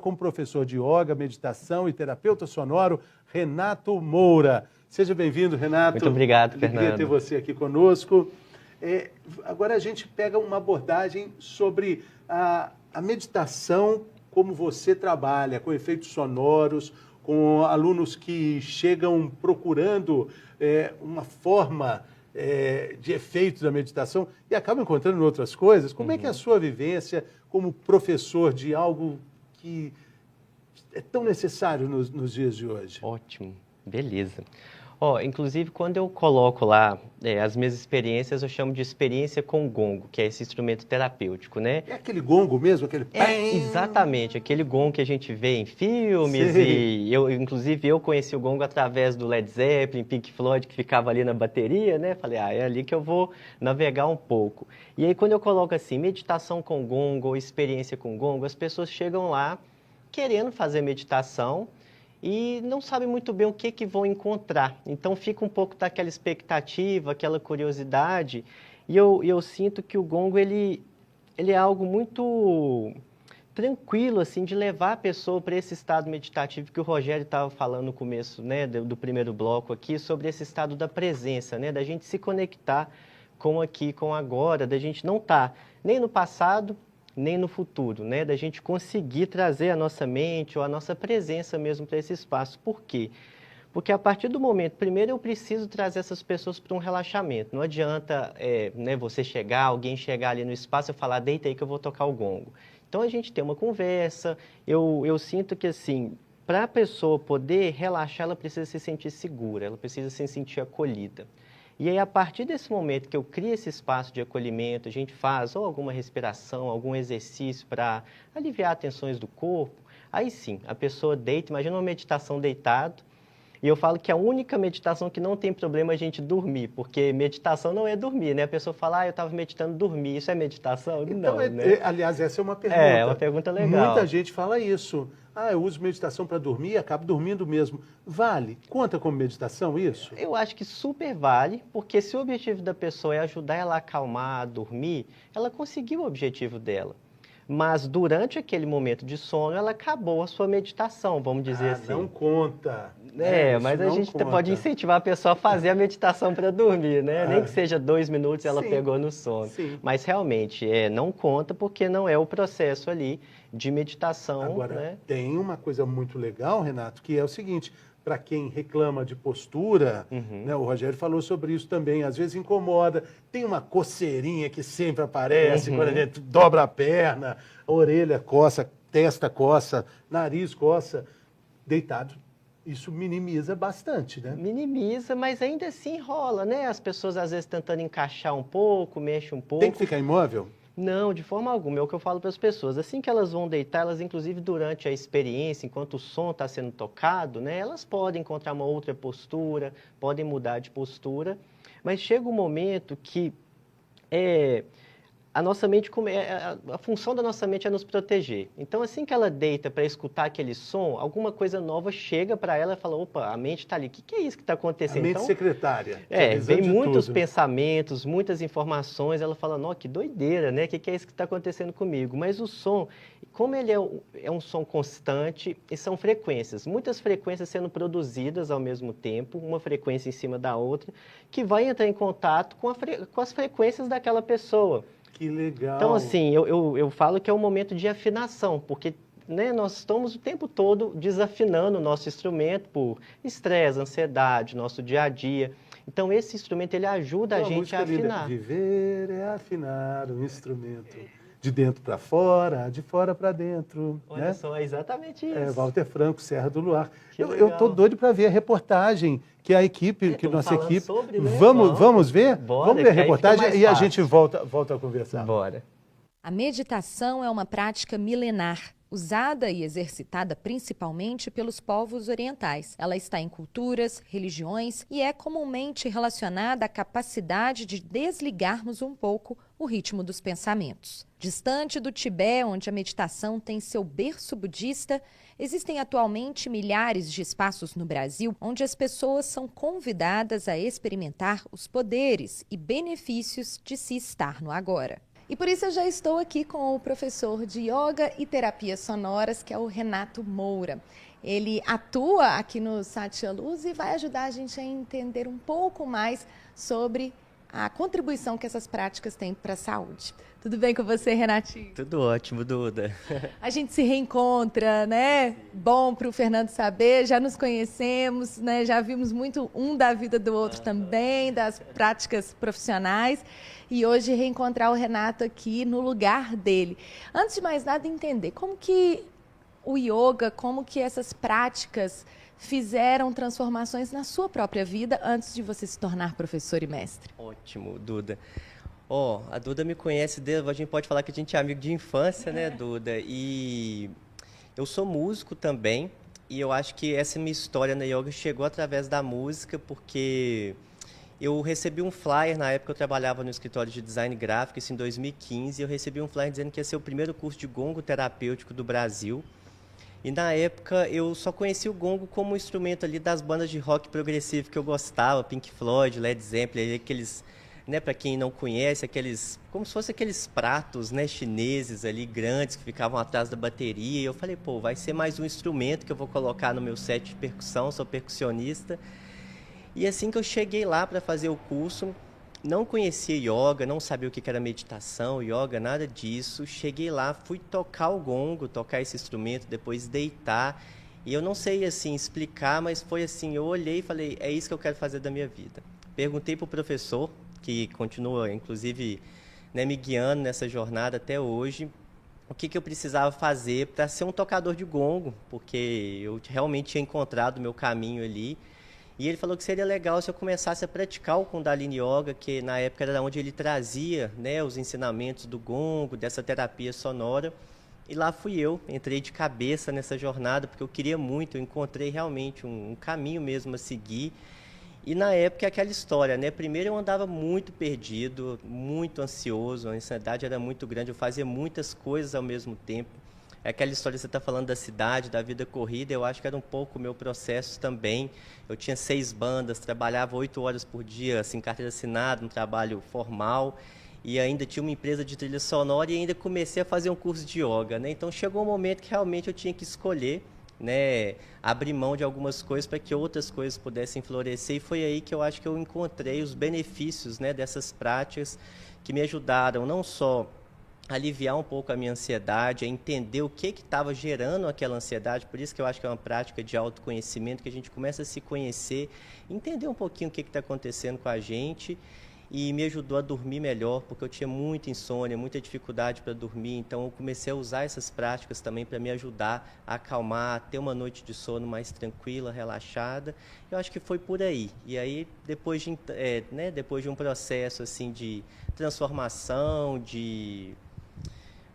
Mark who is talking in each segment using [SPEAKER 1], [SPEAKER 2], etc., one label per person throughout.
[SPEAKER 1] Com o professor de yoga, meditação e terapeuta sonoro, Renato Moura. Seja bem-vindo, Renato.
[SPEAKER 2] Muito obrigado, Fernando.
[SPEAKER 1] Alegria ter você aqui conosco. Agora a gente pega uma abordagem sobre a meditação, como você trabalha, com efeitos sonoros, com alunos que chegam procurando uma forma de efeitos da meditação e acabam encontrando outras coisas. Como é que é a sua vivência como professor de algo que é tão necessário nos dias de hoje?
[SPEAKER 2] Ótimo, beleza. Inclusive, quando eu coloco lá as minhas experiências, eu chamo de experiência com gongo, que é esse instrumento terapêutico, né?
[SPEAKER 1] É aquele gongo mesmo? Aquele...
[SPEAKER 2] Exatamente, aquele gongo que a gente vê em filmes.
[SPEAKER 1] Sei.
[SPEAKER 2] E inclusive, eu conheci o gongo através do Led Zeppelin, Pink Floyd, que ficava ali na bateria, né? Falei, é ali que eu vou navegar um pouco. E aí, quando eu coloco assim, meditação com gongo, ou experiência com gongo, as pessoas chegam lá querendo fazer meditação e não sabem muito bem o que vão encontrar. Então, fica um pouco daquela expectativa, aquela curiosidade. E eu sinto que o gongo, ele é algo muito tranquilo, assim, de levar a pessoa para esse estado meditativo que o Rogério estava falando no começo, né, do primeiro bloco aqui, sobre esse estado da presença, né, da gente se conectar com o aqui, com o agora, da gente não estar nem no passado, nem no futuro, né? Da gente conseguir trazer a nossa mente ou a nossa presença mesmo para esse espaço. Por quê? Porque a partir do momento, primeiro eu preciso trazer essas pessoas para um relaxamento. Não adianta alguém chegar ali no espaço e falar, deita aí que eu vou tocar o gongo. Então a gente tem uma conversa, eu sinto que assim, para a pessoa poder relaxar, ela precisa se sentir segura, ela precisa se sentir acolhida. E aí, a partir desse momento que eu crio esse espaço de acolhimento, a gente faz ou alguma respiração, algum exercício para aliviar tensões do corpo, aí sim, a pessoa deita, imagina uma meditação deitado, e eu falo que a única meditação que não tem problema é a gente dormir, porque meditação não é dormir, né? A pessoa fala, eu estava meditando dormir, isso é meditação?
[SPEAKER 1] Então,
[SPEAKER 2] não, né?
[SPEAKER 1] Aliás, essa é uma pergunta.
[SPEAKER 2] É uma pergunta legal.
[SPEAKER 1] Muita gente fala isso. Eu uso meditação para dormir e acabo dormindo mesmo. Vale? Conta como meditação isso?
[SPEAKER 2] Eu acho que super vale, porque se o objetivo da pessoa é ajudar ela a acalmar, a dormir, ela conseguiu o objetivo dela. Mas durante aquele momento de sono, ela acabou a sua meditação, vamos dizer assim.
[SPEAKER 1] Não conta.
[SPEAKER 2] Mas a gente pode incentivar a pessoa a fazer a meditação para dormir, né? Nem que seja 2 minutos ela pegou no sono.
[SPEAKER 1] Sim.
[SPEAKER 2] Mas realmente não conta porque não é o processo ali de meditação.
[SPEAKER 1] Agora,
[SPEAKER 2] né?
[SPEAKER 1] Tem uma coisa muito legal, Renato, que é o seguinte, para quem reclama de postura, né, o Rogério falou sobre isso também, às vezes incomoda, tem uma coceirinha que sempre aparece, quando a gente dobra a perna, a orelha coça, testa coça, nariz coça, deitado. Isso minimiza bastante, né?
[SPEAKER 2] Minimiza, mas ainda assim rola, né? As pessoas às vezes tentando encaixar um pouco, mexem um pouco.
[SPEAKER 1] Tem que ficar imóvel?
[SPEAKER 2] Não, de forma alguma. É o que eu falo para as pessoas. Assim que elas vão deitar, elas inclusive durante a experiência, enquanto o som está sendo tocado, né? Elas podem encontrar uma outra postura, podem mudar de postura, mas chega um momento que a nossa mente, a função da nossa mente é nos proteger. Então, assim que ela deita para escutar aquele som, alguma coisa nova chega para ela e fala, opa, a mente está ali, o que é isso que está acontecendo?
[SPEAKER 1] A mente secretária.
[SPEAKER 2] Vem muitos pensamentos, muitas informações, ela fala, não, que doideira, né? O que é isso que está acontecendo comigo? Mas o som, como ele é um som constante, e são frequências, muitas frequências sendo produzidas ao mesmo tempo, uma frequência em cima da outra, que vai entrar em contato com as frequências daquela pessoa.
[SPEAKER 1] Que legal.
[SPEAKER 2] Então, assim, eu falo que é um momento de afinação, porque nós estamos o tempo todo desafinando o nosso instrumento por estresse, ansiedade, nosso dia a dia. Então, esse instrumento, ele ajuda a gente a afinar.
[SPEAKER 1] Viver é afinar o instrumento. De dentro para fora, de fora para dentro.
[SPEAKER 2] Olha só, é exatamente isso.
[SPEAKER 1] Walter Franco, Serra do Luar. Eu estou doido para ver a reportagem que a equipe, que nossa equipe...
[SPEAKER 2] Sobre, né?
[SPEAKER 1] Vamos ver?
[SPEAKER 2] Bora,
[SPEAKER 1] vamos ver a reportagem e a gente volta a conversar.
[SPEAKER 2] Bora.
[SPEAKER 3] A meditação é uma prática milenar, usada e exercitada principalmente pelos povos orientais. Ela está em culturas, religiões e é comumente relacionada à capacidade de desligarmos um pouco o ritmo dos pensamentos. Distante do Tibete, onde a meditação tem seu berço budista, existem atualmente milhares de espaços no Brasil onde as pessoas são convidadas a experimentar os poderes e benefícios de se estar no agora. E por isso eu já estou aqui com o professor de Yoga e Terapias Sonoras, que é o Renato Moura. Ele atua aqui no Satya Luz e vai ajudar a gente a entender um pouco mais sobre a contribuição que essas práticas têm para a saúde. Tudo bem com você, Renatinho?
[SPEAKER 2] Tudo ótimo, Duda.
[SPEAKER 3] A gente se reencontra, né? Bom para o Fernando saber, já nos conhecemos, né? Já vimos muito um da vida do outro também, das práticas profissionais. E hoje reencontrar o Renato aqui no lugar dele. Antes de mais nada, entender como que o yoga, como que essas práticas fizeram transformações na sua própria vida antes de você se tornar professor e mestre.
[SPEAKER 2] Ótimo, Duda. A Duda me conhece, a gente pode falar que a gente é amigo de infância, né, Duda? E eu sou músico também, e eu acho que essa minha história na yoga chegou através da música, porque eu recebi um flyer, na época eu trabalhava no escritório de design gráfico, isso em 2015, e eu recebi um flyer dizendo que ia ser o primeiro curso de gongo terapêutico do Brasil. E na época eu só conheci o gongo como um instrumento ali das bandas de rock progressivo que eu gostava, Pink Floyd, Led Zeppelin, aqueles, né, para quem não conhece, aqueles, como se fossem aqueles pratos, né, chineses ali, grandes, que ficavam atrás da bateria. E eu falei, pô, vai ser mais um instrumento que eu vou colocar no meu set de percussão, sou percussionista. E assim que eu cheguei lá para fazer o curso, não conhecia yoga, não sabia o que era meditação, yoga, nada disso. Cheguei lá, fui tocar o gongo, tocar esse instrumento, depois deitar. E eu não sei assim explicar, mas foi assim, eu olhei e falei, é isso que eu quero fazer da minha vida. Perguntei para o professor, que continua, inclusive, né, me guiando nessa jornada até hoje, o que eu precisava fazer para ser um tocador de gongo, porque eu realmente tinha encontrado o meu caminho ali. E ele falou que seria legal se eu começasse a praticar o Kundalini Yoga, que na época era onde ele trazia, né, os ensinamentos do gongo, dessa terapia sonora. E lá fui eu, entrei de cabeça nessa jornada, porque eu queria muito, eu encontrei realmente um caminho mesmo a seguir. E na época é aquela história, né? Primeiro eu andava muito perdido, muito ansioso, a ansiedade era muito grande, eu fazia muitas coisas ao mesmo tempo. É aquela história que você está falando da cidade, da vida corrida, eu acho que era um pouco o meu processo também. Eu tinha 6 bandas, trabalhava 8 horas por dia, assim, carteira assinada, um trabalho formal, e ainda tinha uma empresa de trilha sonora e ainda comecei a fazer um curso de yoga, né? Então chegou um momento que realmente eu tinha que escolher, né, abrir mão de algumas coisas para que outras coisas pudessem florescer, e foi aí que eu acho que eu encontrei os benefícios, né, dessas práticas que me ajudaram não só aliviar um pouco a minha ansiedade, a entender o que estava gerando aquela ansiedade. Por isso que eu acho que é uma prática de autoconhecimento, que a gente começa a se conhecer, entender um pouquinho o que está acontecendo com a gente, e me ajudou a dormir melhor, porque eu tinha muita insônia, muita dificuldade para dormir. Então eu comecei a usar essas práticas também para me ajudar a acalmar, a ter uma noite de sono mais tranquila, relaxada. Eu acho que foi por aí. E aí, depois de um processo assim de transformação,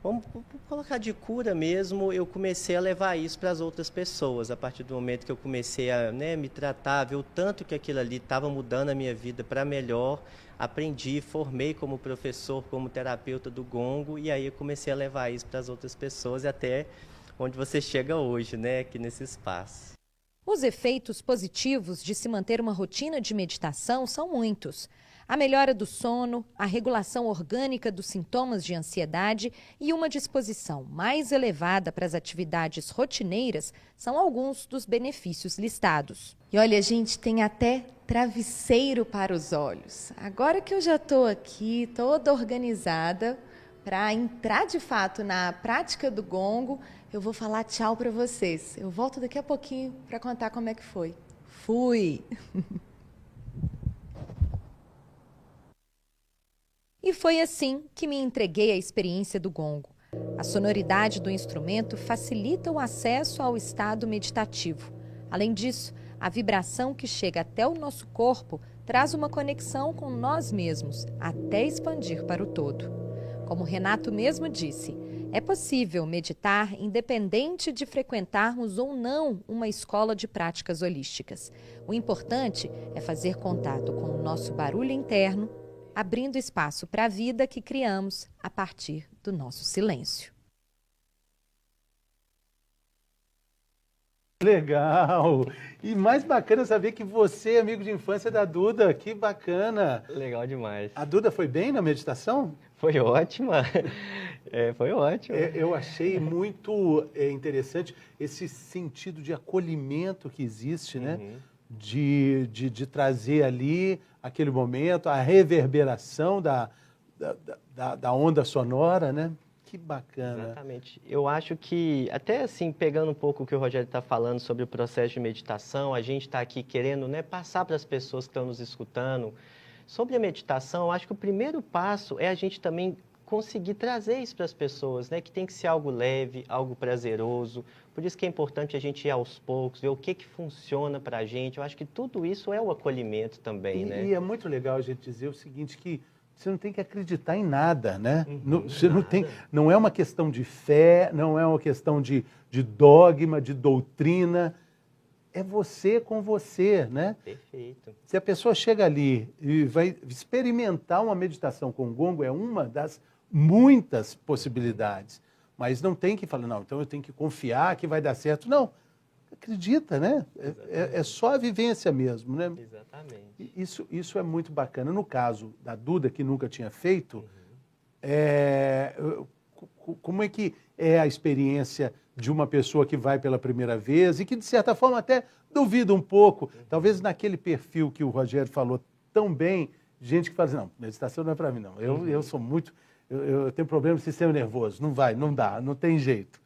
[SPEAKER 2] vamos colocar de cura mesmo, eu comecei a levar isso para as outras pessoas. A partir do momento que eu comecei a, né, me tratar, ver o tanto que aquilo ali estava mudando a minha vida para melhor, aprendi, formei como professor, como terapeuta do gongo, e aí eu comecei a levar isso para as outras pessoas, e até onde você chega hoje, né, aqui nesse espaço.
[SPEAKER 3] Os efeitos positivos de se manter uma rotina de meditação são muitos. A melhora do sono, a regulação orgânica dos sintomas de ansiedade e uma disposição mais elevada para as atividades rotineiras são alguns dos benefícios listados. E olha, gente, tem até travesseiro para os olhos. Agora que eu já estou aqui, toda organizada, para entrar de fato na prática do gongo, eu vou falar tchau para vocês. Eu volto daqui a pouquinho para contar como é que foi. Fui! E foi assim que me entreguei à experiência do gongo. A sonoridade do instrumento facilita o acesso ao estado meditativo. Além disso, a vibração que chega até o nosso corpo traz uma conexão com nós mesmos, até expandir para o todo. Como Renato mesmo disse, é possível meditar independente de frequentarmos ou não uma escola de práticas holísticas. O importante é fazer contato com o nosso barulho interno, abrindo espaço para a vida que criamos a partir do nosso silêncio.
[SPEAKER 1] Legal! E mais bacana saber que você é amigo de infância da Duda. Que bacana!
[SPEAKER 2] Legal demais.
[SPEAKER 1] A Duda foi bem na meditação?
[SPEAKER 2] Foi ótima. Foi ótimo.
[SPEAKER 1] Eu achei muito interessante esse sentido de acolhimento que existe, né? De trazer ali aquele momento, a reverberação da onda sonora, né? Que bacana.
[SPEAKER 2] Exatamente. Eu acho que, até assim, pegando um pouco o que o Rogério está falando sobre o processo de meditação, a gente está aqui querendo, né, passar para as pessoas que estão nos escutando sobre a meditação. Eu acho que o primeiro passo é a gente também conseguir trazer isso para as pessoas, né, que tem que ser algo leve, algo prazeroso. Por isso que é importante a gente ir aos poucos, ver o que funciona para a gente. Eu acho que tudo isso é o acolhimento também, né?
[SPEAKER 1] E é muito legal a gente dizer o seguinte, que você não tem que acreditar em nada, né? Você não tem, não é uma questão de fé, não é uma questão de dogma, de doutrina. É você com você, né?
[SPEAKER 2] Perfeito.
[SPEAKER 1] Se a pessoa chega ali e vai experimentar uma meditação com gongo, é uma das muitas possibilidades. Mas não tem que falar, não, então eu tenho que confiar que vai dar certo. Não, acredita, né? É só a vivência mesmo, né?
[SPEAKER 2] Exatamente.
[SPEAKER 1] Isso é muito bacana. No caso da Duda, que nunca tinha feito, como é que é a experiência de uma pessoa que vai pela primeira vez e que, de certa forma, até duvida um pouco, talvez naquele perfil que o Rogério falou tão bem, gente que fala assim, não, meditação não é para mim, não. Eu sou muito... Eu tenho problema no sistema nervoso, não vai, não dá, não tem jeito.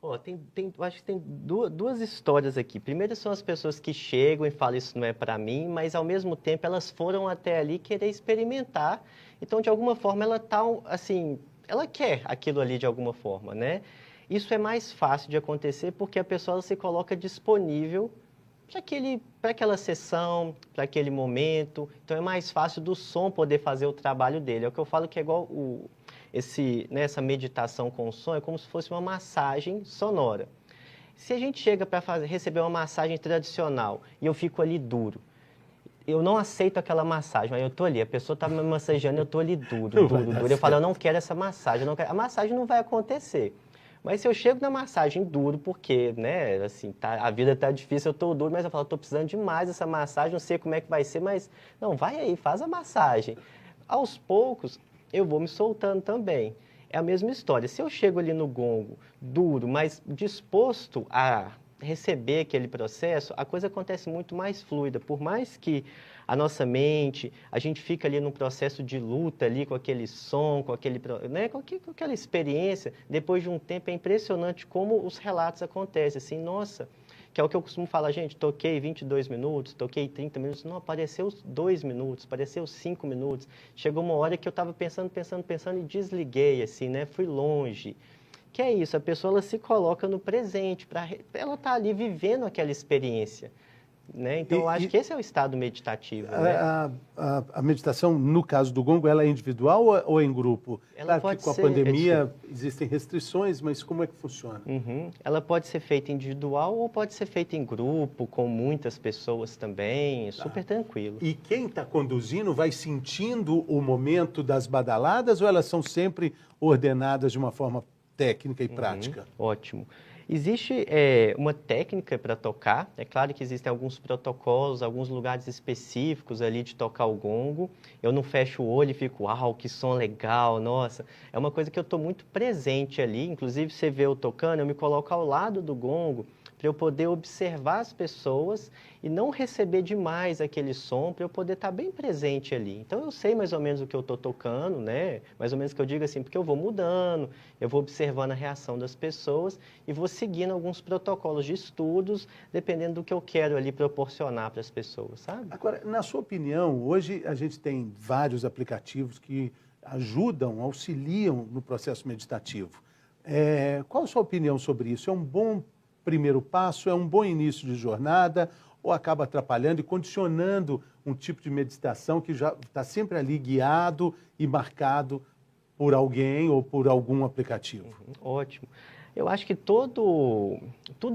[SPEAKER 2] Eu acho que tem duas histórias aqui. Primeiro são as pessoas que chegam e falam isso não é para mim, mas ao mesmo tempo elas foram até ali querer experimentar. Então, de alguma forma, ela tá assim, ela quer aquilo ali de alguma forma, né? Isso é mais fácil de acontecer porque a pessoa ela se coloca disponível para aquela sessão, para aquele momento. Então, é mais fácil do som poder fazer o trabalho dele. É o que eu falo que é igual essa meditação com o som, é como se fosse uma massagem sonora. Se a gente chega para receber uma massagem tradicional e eu fico ali duro, eu não aceito aquela massagem, mas eu estou ali, a pessoa está me massageando, eu estou ali duro. Eu falo, eu não quero essa massagem, a massagem não vai acontecer. Mas se eu chego na massagem duro, porque, né, assim, a vida está difícil, eu estou duro, mas eu falo, estou precisando demais dessa massagem, não sei como é que vai ser, mas, não, vai aí, faz a massagem. Aos poucos, eu vou me soltando também. É a mesma história. Se eu chego ali no gongo, duro, mas disposto a receber aquele processo, a coisa acontece muito mais fluida. Por mais que a nossa mente, a gente fica ali num processo de luta ali com aquele som, com aquela experiência, depois de um tempo é impressionante como os relatos acontecem. Assim, nossa, que é o que eu costumo falar, gente, toquei 22 minutos, toquei 30 minutos, não, apareceu 2 minutos, apareceu 5 minutos. Chegou uma hora que eu estava pensando e desliguei, assim, né? Fui longe. Que é isso, a pessoa ela se coloca no presente, ela está ali vivendo aquela experiência. Né? Então, eu acho que esse é o estado meditativo. Né?
[SPEAKER 1] A meditação, no caso do gongo, ela é individual ou é em grupo?
[SPEAKER 2] Ela
[SPEAKER 1] claro
[SPEAKER 2] pode
[SPEAKER 1] que com a
[SPEAKER 2] ser,
[SPEAKER 1] pandemia existem restrições, mas como é que funciona?
[SPEAKER 2] Ela pode ser feita individual ou pode ser feita em grupo, com muitas pessoas também, super tranquilo.
[SPEAKER 1] E quem está conduzindo vai sentindo o momento das badaladas ou elas são sempre ordenadas de uma forma técnica e prática?
[SPEAKER 2] Ótimo. Existe uma técnica para tocar, é claro que existem alguns protocolos, alguns lugares específicos ali de tocar o gongo. Eu não fecho o olho e fico, uau, que som legal, nossa. É uma coisa que eu estou muito presente ali, inclusive você vê eu tocando, eu me coloco ao lado do gongo para eu poder observar as pessoas e não receber demais aquele som, para eu poder estar bem presente ali. Então, eu sei mais ou menos o que eu estou tocando, né? Mais ou menos que eu digo assim, porque eu vou mudando, eu vou observando a reação das pessoas e vou seguindo alguns protocolos de estudos, dependendo do que eu quero ali proporcionar para as pessoas, sabe?
[SPEAKER 1] Agora, na sua opinião, hoje a gente tem vários aplicativos que ajudam, auxiliam no processo meditativo. Qual a sua opinião sobre isso? É um bom primeiro passo, é um bom início de jornada ou acaba atrapalhando e condicionando um tipo de meditação que já está sempre ali guiado e marcado por alguém ou por algum aplicativo?
[SPEAKER 2] Ótimo. Eu acho que tudo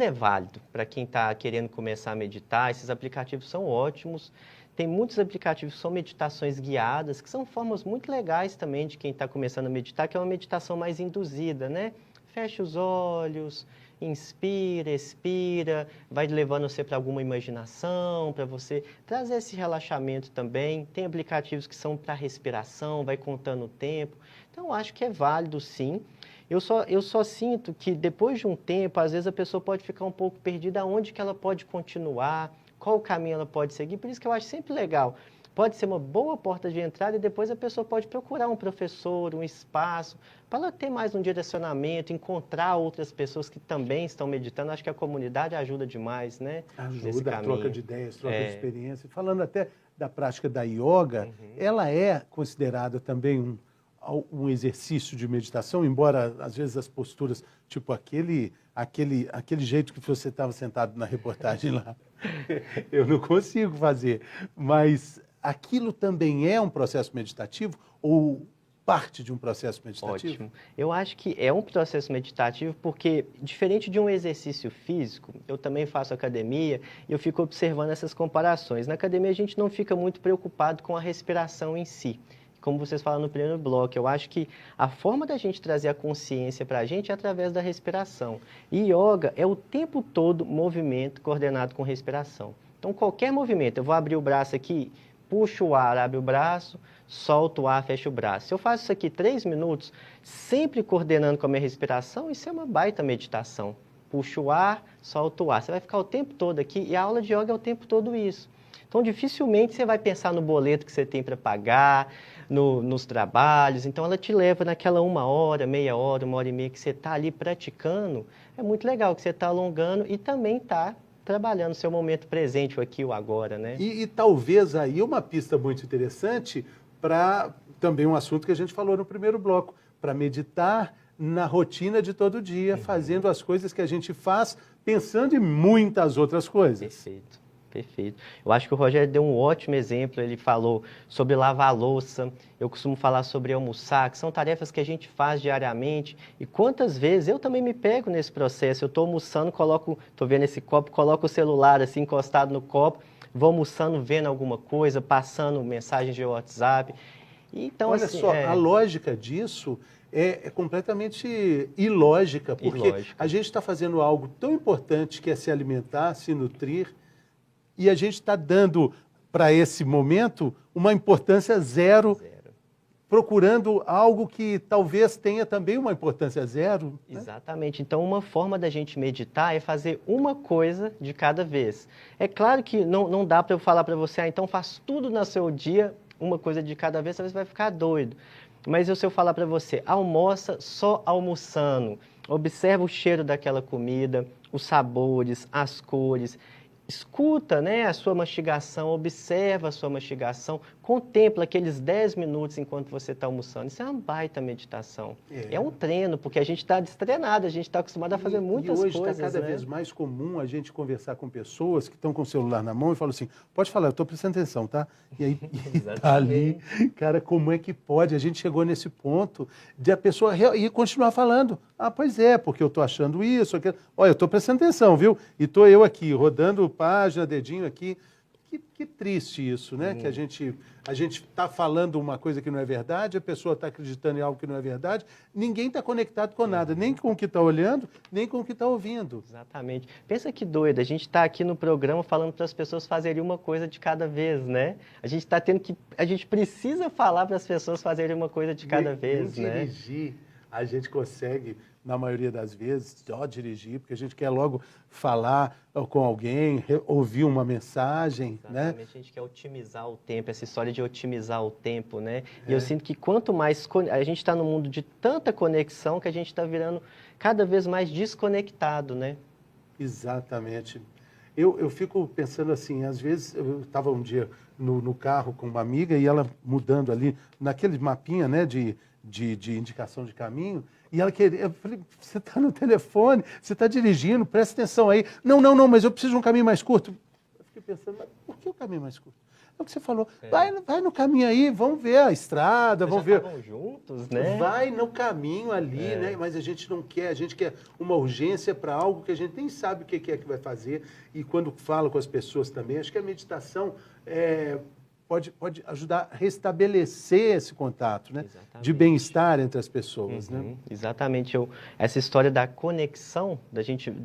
[SPEAKER 2] é válido para quem está querendo começar a meditar. Esses aplicativos são ótimos. Tem muitos aplicativos que são meditações guiadas, que são formas muito legais também de quem está começando a meditar, que é uma meditação mais induzida, né? Fecha os olhos, inspira, expira, vai levando você para alguma imaginação, para você trazer esse relaxamento também. Tem aplicativos que são para respiração, vai contando o tempo. Então, eu acho que é válido, sim. Eu só sinto que depois de um tempo, às vezes a pessoa pode ficar um pouco perdida aonde que ela pode continuar, qual o caminho ela pode seguir. Por isso que eu acho sempre legal. Pode ser uma boa porta de entrada e depois a pessoa pode procurar um professor, um espaço, para ela ter mais um direcionamento, encontrar outras pessoas que também estão meditando. Acho que a comunidade ajuda demais, né?
[SPEAKER 1] Ajuda a troca de ideias, troca de experiência. Falando até da prática da yoga, ela é considerada também um exercício de meditação, embora às vezes as posturas, tipo aquele jeito que você estava sentado na reportagem lá, eu não consigo fazer, mas aquilo também é um processo meditativo ou parte de um processo meditativo?
[SPEAKER 2] Ótimo. Eu acho que é um processo meditativo porque, diferente de um exercício físico, eu também faço academia e eu fico observando essas comparações. Na academia a gente não fica muito preocupado com a respiração em si. Como vocês falaram no primeiro bloco, eu acho que a forma da gente trazer a consciência para a gente é através da respiração. E yoga é o tempo todo movimento coordenado com respiração. Então, qualquer movimento, eu vou abrir o braço aqui, puxo o ar, abre o braço, solto o ar, fecho o braço. Se eu faço isso aqui 3 minutos, sempre coordenando com a minha respiração, isso é uma baita meditação. Puxo o ar, solto o ar. Você vai ficar o tempo todo aqui e a aula de yoga é o tempo todo isso. Então, dificilmente você vai pensar no boleto que você tem para pagar, nos trabalhos. Então, ela te leva naquela 1 hora, meia hora, 1h30 que você está ali praticando. É muito legal que você está alongando e também está trabalhando o seu momento presente, o aqui e o agora, né?
[SPEAKER 1] E talvez aí uma pista muito interessante para também um assunto que a gente falou no primeiro bloco, para meditar na rotina de todo dia, fazendo as coisas que a gente faz, pensando em muitas outras coisas.
[SPEAKER 2] Perfeito. Perfeito. Eu acho que o Rogério deu um ótimo exemplo, ele falou sobre lavar a louça, eu costumo falar sobre almoçar, que são tarefas que a gente faz diariamente, e quantas vezes eu também me pego nesse processo, eu estou almoçando, estou vendo esse copo, coloco o celular assim encostado no copo, vou almoçando, vendo alguma coisa, passando mensagens de WhatsApp. Então,
[SPEAKER 1] olha
[SPEAKER 2] assim,
[SPEAKER 1] só, a lógica disso é completamente ilógica, porque a gente está fazendo algo tão importante que é se alimentar, se nutrir, e a gente está dando para esse momento uma importância zero, procurando algo que talvez tenha também uma importância zero. Né?
[SPEAKER 2] Exatamente. Então, uma forma da gente meditar é fazer uma coisa de cada vez. É claro que não dá para eu falar para você, então faz tudo no seu dia, uma coisa de cada vez, você vai ficar doido. Mas se eu falar para você, almoça só almoçando, observa o cheiro daquela comida, os sabores, as cores. Escuta, né, a sua mastigação, observa a sua mastigação, contempla aqueles 10 minutos enquanto você está almoçando. Isso é uma baita meditação. É um treino, porque a gente está destreinado, a gente está acostumado a fazer muitas coisas.
[SPEAKER 1] E hoje está cada vez mais comum a gente conversar com pessoas que estão com o celular na mão e falam assim, pode falar, eu estou prestando atenção, tá? E aí tá ali, cara, como é que pode? A gente chegou nesse ponto de a pessoa ir continuar falando. Ah, pois é, porque eu estou achando isso, aquilo. Olha, eu estou prestando atenção, viu? E estou eu aqui, rodando página, dedinho aqui. Que triste isso, né? Que a gente está falando uma coisa que não é verdade, a pessoa está acreditando em algo que não é verdade, ninguém está conectado com nada, nem com o que está olhando, nem com o que está ouvindo.
[SPEAKER 2] Exatamente. Pensa que doido, a gente está aqui no programa falando para as pessoas fazerem uma coisa de cada vez, né? A gente precisa falar para as pessoas fazerem uma coisa de cada vez, né?
[SPEAKER 1] Dirigir, a gente consegue, na maioria das vezes, só dirigir, porque a gente quer logo falar com alguém, ouvir uma mensagem,
[SPEAKER 2] exatamente, né? A gente quer otimizar o tempo, essa história de otimizar o tempo, né? E eu sinto que quanto mais a gente está num mundo de tanta conexão que a gente está virando cada vez mais desconectado, né?
[SPEAKER 1] Exatamente. Eu fico pensando assim, às vezes eu estava um dia no carro com uma amiga e ela mudando ali, naquele mapinha, né, de indicação de caminho, e ela queria, eu falei, você está no telefone, você está dirigindo, presta atenção aí. Não, mas eu preciso de um caminho mais curto. Eu fiquei pensando, mas por que o caminho mais curto? É o que você falou, vai no caminho aí, vamos ver a estrada, vamos ver.
[SPEAKER 2] Estavam juntos, né?
[SPEAKER 1] Vai no caminho ali, né? Mas a gente não quer, a gente quer uma urgência para algo que a gente nem sabe o que é que vai fazer. E quando fala com as pessoas também, acho que a meditação pode ajudar a restabelecer esse contato, né?
[SPEAKER 2] Exatamente.
[SPEAKER 1] De bem-estar entre as pessoas, né?
[SPEAKER 2] Exatamente. Essa história da conexão, da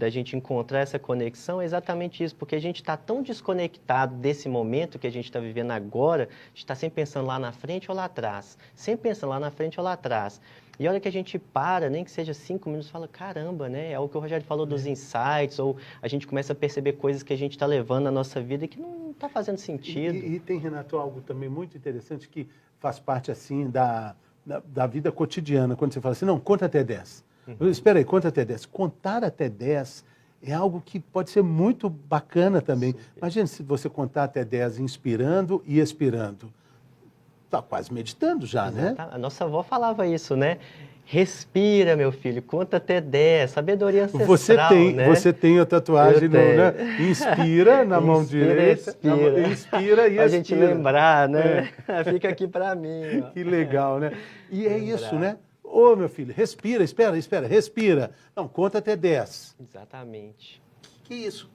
[SPEAKER 2] gente encontrar essa conexão, é exatamente isso, porque a gente está tão desconectado desse momento que a gente está vivendo agora, a gente está sempre pensando lá na frente ou lá atrás, sempre pensando lá na frente ou lá atrás. E a hora que a gente para, nem que seja 5 minutos, fala, caramba, né? É o que o Rogério falou dos insights, ou a gente começa a perceber coisas que a gente está levando na nossa vida e que não está fazendo sentido.
[SPEAKER 1] E tem, Renato, algo também muito interessante que faz parte, assim, da vida cotidiana. Quando você fala assim, não, conta até 10. Espera aí, conta até 10. Contar até 10 é algo que pode ser muito bacana também. Imagina se você contar até 10 inspirando e expirando. Está quase meditando já, né?
[SPEAKER 2] A nossa avó falava isso, né? Respira, meu filho, conta até 10, sabedoria ancestral,
[SPEAKER 1] Você tem a tatuagem, né? Inspira na mão direita,
[SPEAKER 2] expira.
[SPEAKER 1] Inspira e expira.
[SPEAKER 2] A gente lembrar, né? Fica aqui para mim. Ó.
[SPEAKER 1] Que legal, né? E é isso, né? Ô, meu filho, respira, espera, respira. Não, conta até 10.
[SPEAKER 2] Exatamente.
[SPEAKER 1] Que isso?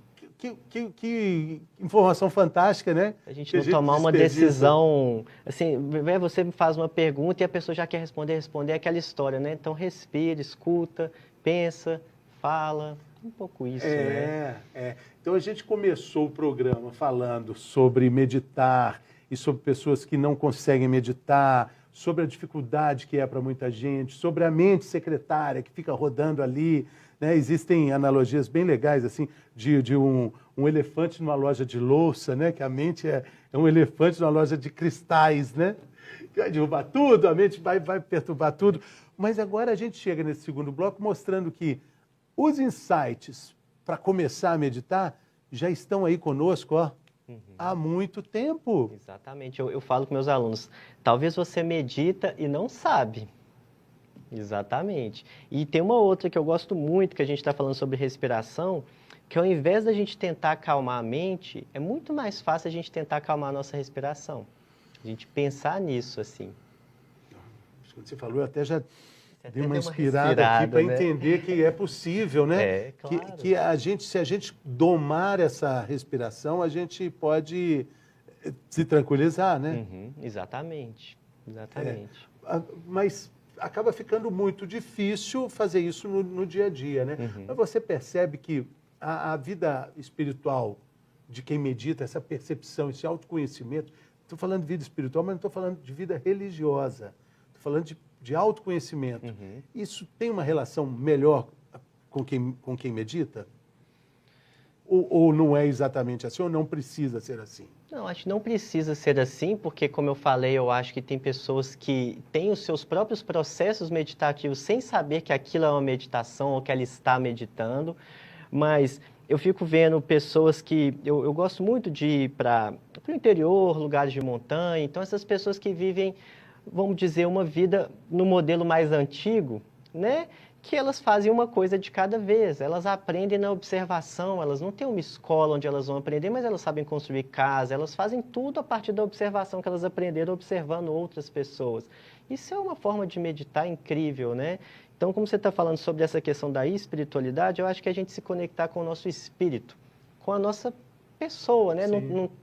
[SPEAKER 1] Que informação fantástica, né?
[SPEAKER 2] A gente não tomar uma decisão, assim, você me faz uma pergunta e a pessoa já quer responder aquela história, né? Então respira, escuta, pensa, fala, um pouco isso, né?
[SPEAKER 1] Então a gente começou o programa falando sobre meditar e sobre pessoas que não conseguem meditar, sobre a dificuldade que é para muita gente, sobre a mente secretária que fica rodando ali, né? Existem analogias bem legais, assim, de um elefante numa loja de louça, né? Que a mente é um elefante numa loja de cristais, né? Que vai derrubar tudo, a mente vai perturbar tudo. Mas agora a gente chega nesse segundo bloco mostrando que os insights para começar a meditar já estão aí conosco, ó, há muito tempo.
[SPEAKER 2] Exatamente. Eu falo com meus alunos, talvez você medita e não sabe. Exatamente. E tem uma outra que eu gosto muito, que a gente está falando sobre respiração, que ao invés da gente tentar acalmar a mente, é muito mais fácil a gente tentar acalmar a nossa respiração. A gente pensar nisso, assim.
[SPEAKER 1] Quando você falou, eu até já dei uma inspirada aqui para entender que é possível, né?
[SPEAKER 2] Claro.
[SPEAKER 1] Que se a gente domar essa respiração, a gente pode se tranquilizar, né?
[SPEAKER 2] Exatamente.
[SPEAKER 1] Mas acaba ficando muito difícil fazer isso no dia a dia, né? Mas você percebe que a vida espiritual de quem medita, essa percepção, esse autoconhecimento, estou falando de vida espiritual, mas não estou falando de vida religiosa, estou falando de autoconhecimento. Isso tem uma relação melhor com quem medita? Ou não é exatamente assim, ou não precisa ser assim?
[SPEAKER 2] Não, acho que não precisa ser assim, porque, como eu falei, eu acho que tem pessoas que têm os seus próprios processos meditativos sem saber que aquilo é uma meditação ou que ela está meditando, mas eu fico vendo pessoas que... Eu gosto muito de ir para o interior, lugares de montanha, então essas pessoas que vivem, vamos dizer, uma vida no modelo mais antigo, né? Que elas fazem uma coisa de cada vez, elas aprendem na observação, elas não têm uma escola onde elas vão aprender, mas elas sabem construir casa, elas fazem tudo a partir da observação que elas aprenderam observando outras pessoas. Isso é uma forma de meditar incrível, né? Então, como você está falando sobre essa questão da espiritualidade, eu acho que a gente se conectar com o nosso espírito, com a nossa pessoa, né?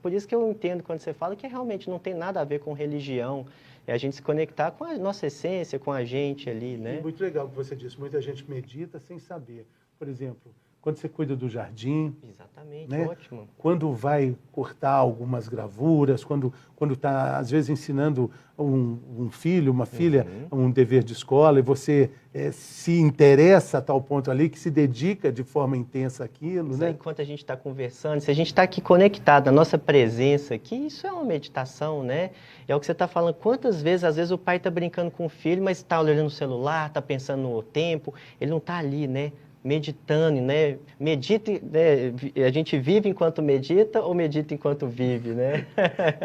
[SPEAKER 2] Por isso que eu entendo quando você fala que realmente não tem nada a ver com religião, é a gente se conectar com a nossa essência, com a gente ali, né?
[SPEAKER 1] E muito legal o que você disse, muita gente medita sem saber. Por exemplo, quando você cuida do jardim...
[SPEAKER 2] Exatamente,
[SPEAKER 1] né?
[SPEAKER 2] ótimo.
[SPEAKER 1] Quando vai cortar algumas gravuras, quando está, às vezes, ensinando um filho, uma filha, um dever de escola, e você se interessa a tal ponto ali, que se dedica de forma intensa àquilo, né?
[SPEAKER 2] Enquanto a gente está conversando, se a gente está aqui conectado, a nossa presença aqui, isso é uma meditação, né? É o que você está falando. Quantas vezes, às vezes, o pai está brincando com o filho, mas está olhando no celular, está pensando no tempo, ele não está ali, né? Meditando, né? Medita, né? A gente vive enquanto medita ou medita enquanto vive, né?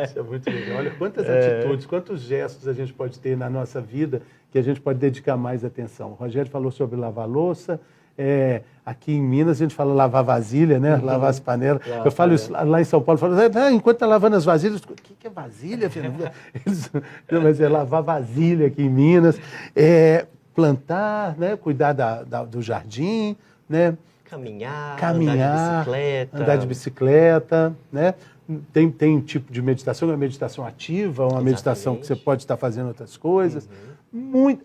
[SPEAKER 1] Isso é muito legal. Olha quantas atitudes, quantos gestos a gente pode ter na nossa vida que a gente pode dedicar mais atenção. O Rogério falou sobre lavar louça. Aqui em Minas a gente fala lavar vasilha, né? Lavar as panelas. Eu falo isso lá em São Paulo, eu falo, enquanto está lavando as vasilhas, o que é vasilha, filho? Não, mas é lavar vasilha aqui em Minas. Plantar, né? Cuidar do jardim, né?
[SPEAKER 2] caminhar,
[SPEAKER 1] andar de bicicleta, né? Tem tipo de meditação, uma meditação ativa, uma meditação que você pode estar fazendo outras coisas.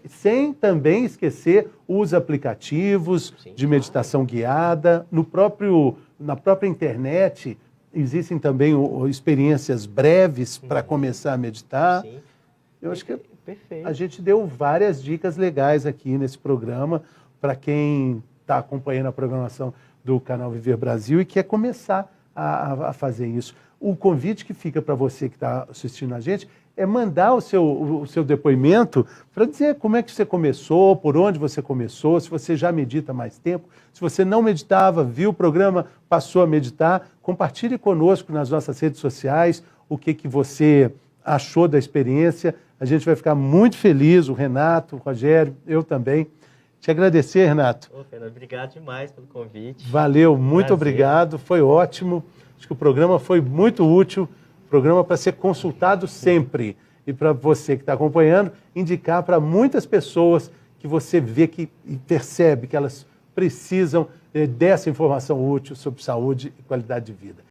[SPEAKER 1] Sem também esquecer os aplicativos de meditação guiada. Na própria internet existem também experiências breves para começar a meditar.
[SPEAKER 2] Sim.
[SPEAKER 1] Eu acho que
[SPEAKER 2] Perfeito.
[SPEAKER 1] a gente deu várias dicas legais aqui nesse programa para quem está acompanhando a programação do canal Viver Brasil e quer começar a fazer isso. O convite que fica para você que está assistindo a gente é mandar o seu depoimento para dizer como é que você começou, por onde você começou, se você já medita há mais tempo, se você não meditava, viu o programa, passou a meditar, compartilhe conosco nas nossas redes sociais o que você achou da experiência. A gente vai ficar muito feliz, o Renato, o Rogério, eu também. Te agradecer, Renato.
[SPEAKER 2] Ô, Fernando, obrigado demais pelo convite.
[SPEAKER 1] Valeu, muito
[SPEAKER 2] Prazer.
[SPEAKER 1] obrigado, foi ótimo. Acho que o programa foi muito útil, programa para ser consultado sempre. E para você que está acompanhando, indicar para muitas pessoas que você vê e percebe que elas precisam dessa informação útil sobre saúde e qualidade de vida.